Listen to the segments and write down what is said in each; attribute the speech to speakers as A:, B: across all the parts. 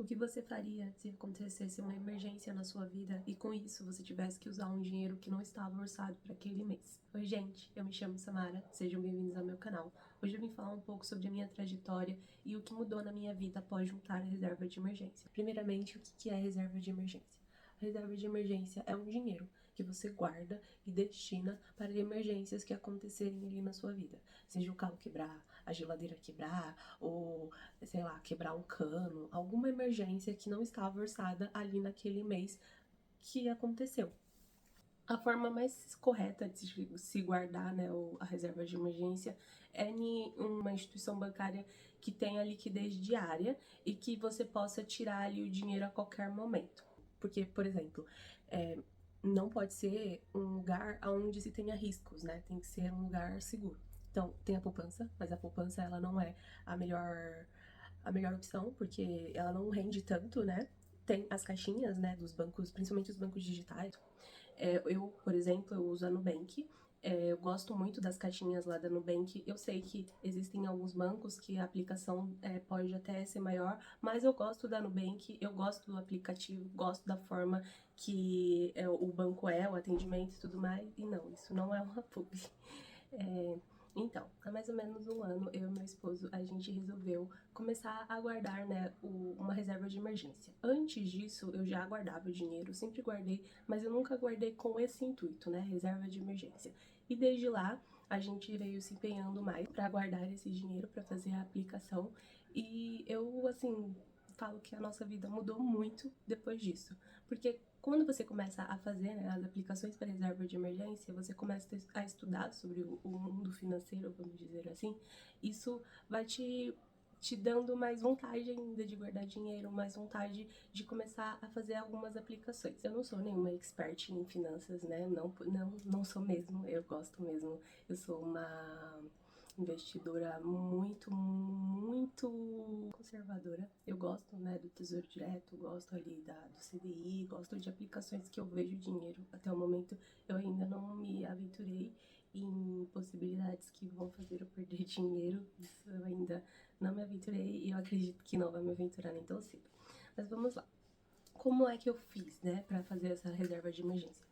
A: O que você faria se acontecesse uma emergência na sua vida e com isso você tivesse que usar um dinheiro que não estava orçado para aquele mês? Oi gente, eu me chamo Samara, sejam bem-vindos ao meu canal. Hoje eu vim falar um pouco sobre a minha trajetória e o que mudou na minha vida após juntar a reserva de emergência. Primeiramente, o que é a reserva de emergência? A reserva de emergência é um dinheiro que você guarda e destina para emergências que acontecerem ali na sua vida. Seja o carro quebrar, a geladeira quebrar, ou, sei lá, quebrar um cano, alguma emergência que não estava orçada ali naquele mês que aconteceu. A forma mais correta de se guardar, né, a reserva de emergência é em uma instituição bancária que tenha liquidez diária e que você possa tirar ali o dinheiro a qualquer momento. Porque, por exemplo, não pode ser um lugar onde se tenha riscos, né? Tem que ser um lugar seguro. Então, tem a poupança, mas a poupança ela não é a melhor opção, porque ela não rende tanto, né? Tem as caixinhas, né, dos bancos, principalmente os bancos digitais. Eu, por exemplo, eu uso a Nubank. Eu gosto muito das caixinhas lá da Nubank. Eu sei que existem alguns bancos que a aplicação pode até ser maior, mas eu gosto da Nubank, eu gosto do aplicativo, gosto da forma que o banco o atendimento e tudo mais. E não, isso não é uma pub. Então, há mais ou menos um ano, eu e meu esposo, a gente resolveu começar a guardar, né, uma reserva de emergência. Antes disso, eu já guardava o dinheiro, sempre guardei, mas eu nunca guardei com esse intuito, né, reserva de emergência. E desde lá, a gente veio se empenhando mais para guardar esse dinheiro, para fazer a aplicação. E eu, assim, falo que a nossa vida mudou muito depois disso. Porque quando você começa a fazer, né, as aplicações para reserva de emergência, você começa a estudar sobre o mundo financeiro, vamos dizer assim, isso vai te dando mais vontade ainda de guardar dinheiro, mais vontade de começar a fazer algumas aplicações. Eu não sou nenhuma expert em finanças, né? Não sou mesmo, eu gosto mesmo. Eu sou uma investidora muito conservadora. Eu gosto, né, do Tesouro Direto, gosto ali do CDI, gosto de aplicações que eu vejo dinheiro. Até o momento eu ainda não me aventurei em possibilidades que vão fazer eu perder dinheiro. Isso eu ainda não me aventurei e eu acredito que não vai me aventurar nem tão cedo. Mas vamos lá. Como é que eu fiz, né, para fazer essa reserva de emergência?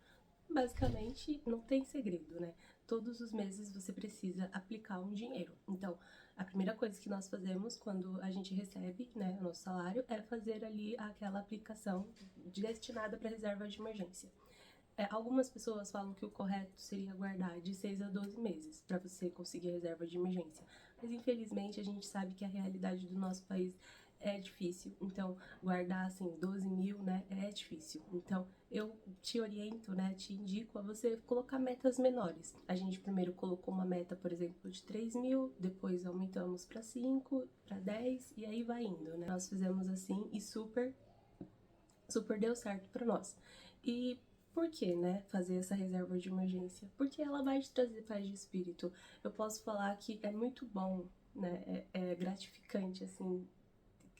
A: Basicamente, não tem segredo, né? Todos os meses você precisa aplicar um dinheiro. Então, a primeira coisa que nós fazemos quando a gente recebe, né, o nosso salário é fazer ali aquela aplicação destinada para reserva de emergência. Algumas pessoas falam que o correto seria guardar de 6 a 12 meses para você conseguir a reserva de emergência. Mas infelizmente a gente sabe que a realidade do nosso país é difícil. Então, guardar assim 12 mil, né, é difícil. Então, eu te oriento, né, te indico a você colocar metas menores. A gente primeiro colocou uma meta, por exemplo, de 3 mil, depois aumentamos para 5, para 10 e aí vai indo, né? Nós fizemos assim e super deu certo para nós. E por que, né, fazer essa reserva de emergência? Porque ela vai te trazer paz de espírito. Eu posso falar que é muito bom, né, é gratificante, assim,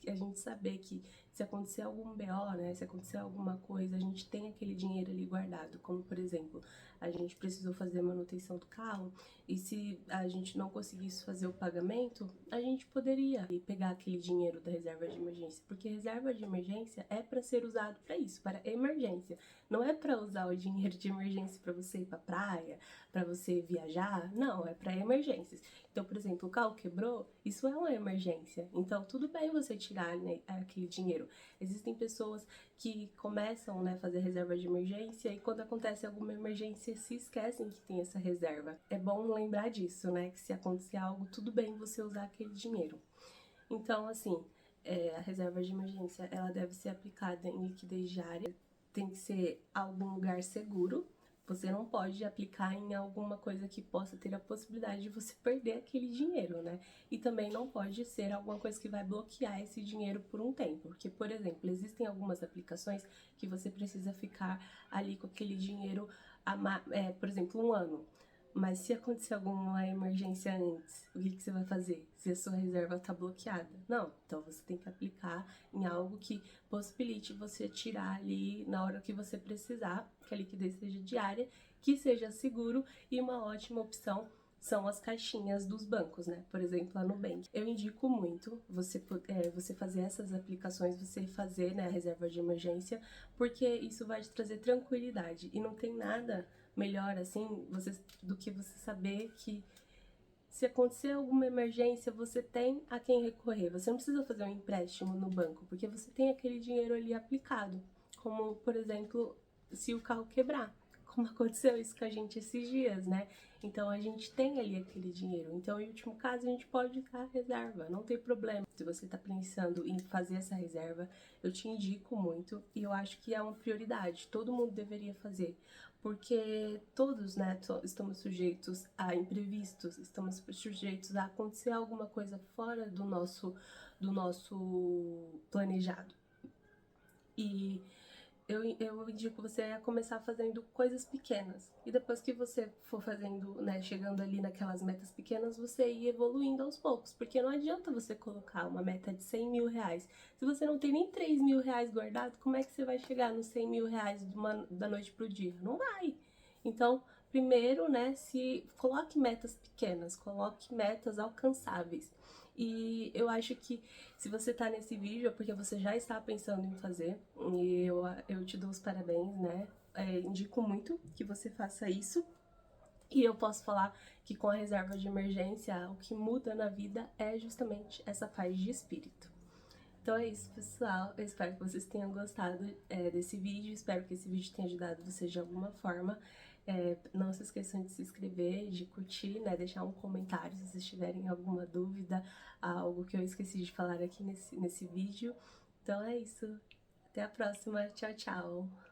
A: a gente saber que se acontecer algum BO, né, se acontecer alguma coisa, a gente tem aquele dinheiro ali guardado, como por exemplo, a gente precisou fazer manutenção do carro e se a gente não conseguisse fazer o pagamento, a gente poderia pegar aquele dinheiro da reserva de emergência, porque reserva de emergência é para ser usado para isso, para emergência, não é para usar o dinheiro de emergência para você ir para praia, para você viajar, não, é para emergências. Então, por exemplo, o carro quebrou, isso é uma emergência, então tudo bem você tirar, né, aquele dinheiro. Existem pessoas que começam, né, a fazer reserva de emergência e quando acontece alguma emergência se esquecem que tem essa reserva. É bom lembrar disso, né, que se acontecer algo, tudo bem você usar aquele dinheiro. Então, assim, a reserva de emergência, ela deve ser aplicada em liquidez diária, tem que ser algum lugar seguro. Você não pode aplicar em alguma coisa que possa ter a possibilidade de você perder aquele dinheiro, né? E também não pode ser alguma coisa que vai bloquear esse dinheiro por um tempo. Porque, por exemplo, existem algumas aplicações que você precisa ficar ali com aquele dinheiro, por exemplo, um ano. Mas se acontecer alguma emergência antes, o que você vai fazer? Se a sua reserva está bloqueada? Não, então você tem que aplicar em algo que possibilite você tirar ali na hora que você precisar, que a liquidez seja diária, que seja seguro e uma ótima opção são as caixinhas dos bancos, né? Por exemplo, a Nubank. Eu indico muito você fazer essas aplicações, você fazer, né, a reserva de emergência, porque isso vai te trazer tranquilidade. E não tem nada melhor, assim, do que você saber que se acontecer alguma emergência, você tem a quem recorrer. Você não precisa fazer um empréstimo no banco, porque você tem aquele dinheiro ali aplicado. Como, por exemplo, se o carro quebrar, como aconteceu isso com a gente esses dias, né? Então a gente tem ali aquele dinheiro. Então, em último caso, a gente pode usar a reserva, não tem problema. Se você está pensando em fazer essa reserva, eu te indico muito e eu acho que é uma prioridade. Todo mundo deveria fazer, porque todos, né, estamos sujeitos a imprevistos, estamos sujeitos a acontecer alguma coisa fora do nosso planejado. E eu indico você a começar fazendo coisas pequenas. E depois que você for fazendo, né, chegando ali naquelas metas pequenas, você ir evoluindo aos poucos. Porque não adianta você colocar uma meta de 100 mil reais. Se você não tem nem 3 mil reais guardado, como é que você vai chegar nos 100 mil reais da noite pro dia? Não vai. Então, primeiro, né, se coloque metas pequenas, coloque metas alcançáveis. E eu acho que se você tá nesse vídeo é porque você já está pensando em fazer. E eu te dou os parabéns, né? Indico muito que você faça isso. E eu posso falar que com a reserva de emergência, o que muda na vida é justamente essa paz de espírito. Então é isso, pessoal. Eu espero que vocês tenham gostado desse vídeo. Espero que esse vídeo tenha ajudado vocês de alguma forma. Não se esqueçam de se inscrever, de curtir, né? Deixar um comentário se vocês tiverem alguma dúvida, algo que eu esqueci de falar aqui nesse vídeo. Então é isso. Até a próxima. Tchau, tchau.